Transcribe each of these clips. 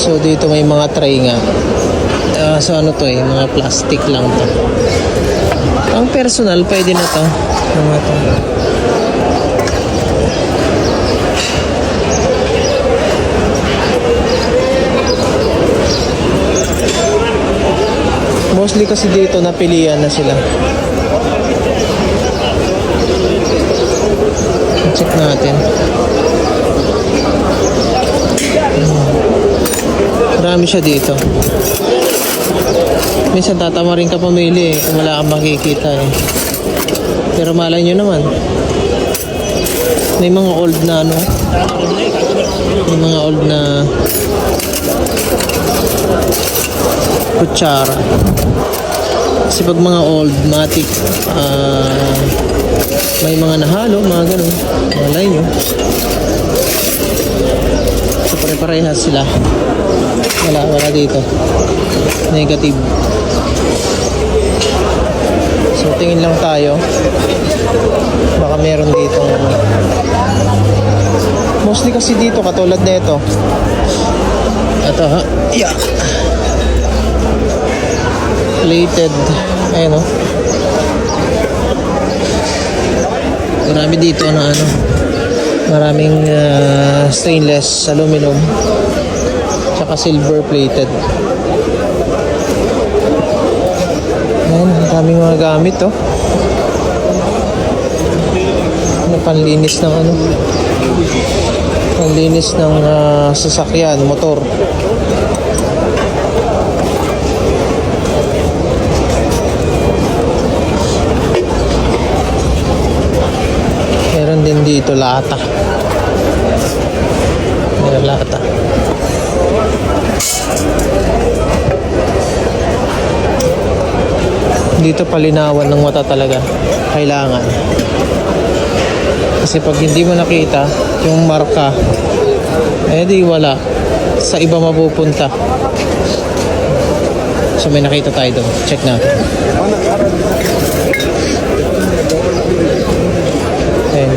So dito may mga tray nga. So ano to mga plastic lang to. Ang personal pwede na to. Mga to. Mostly kasi dito napilian na sila. Check natin. Marami siya dito. Minsan tatama rin ka pumili kung wala kang makikita Pero malay nyo naman. May mga old na may mga old na kutsara. Kasi pag mga old matic, may mga nahalo, mga ganun. Malay nyo. So pare-parehas sila. Wala dito. Negative. So tingin lang tayo. Baka meron dito. Mostly kasi dito katulad nito. Ito ha. Yeah. Plated. Ayan o. Marami dito na maraming stainless aluminum tsaka silver plated. Ayan, maraming mga gamit panlinis ng panlinis ng sasakyan, motor. Meron din dito lata. Meron lata. Dito palinawan ng mata talaga. Kailangan. Kasi pag hindi mo nakita yung marka, di wala. Sa iba mapupunta. So may nakita tayo doon. Check natin. Ayan.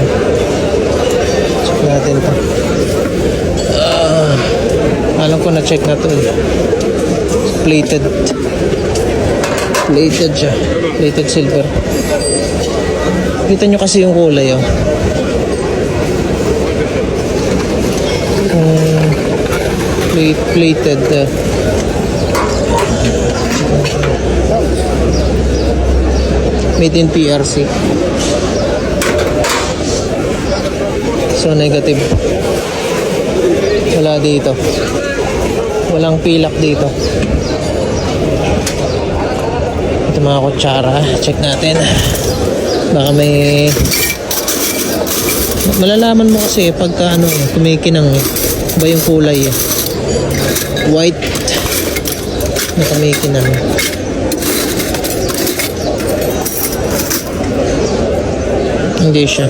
Check natin ito. Alam ko na check na ito Plated. Plated siya. Plated silver. Kita nyo kasi yung kulay plated made in PRC. So negative. Wala dito. Walang pilak dito. Ito mga kutsara. Check natin. Baka may malalaman mo kasi pagka kumikinang ba yung kulay white na kumikinang. Hindi siya.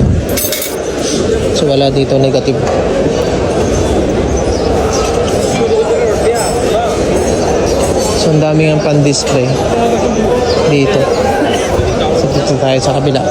So wala dito, negative. So ang daming ang pan-display dito. So dito tayo sa kabila.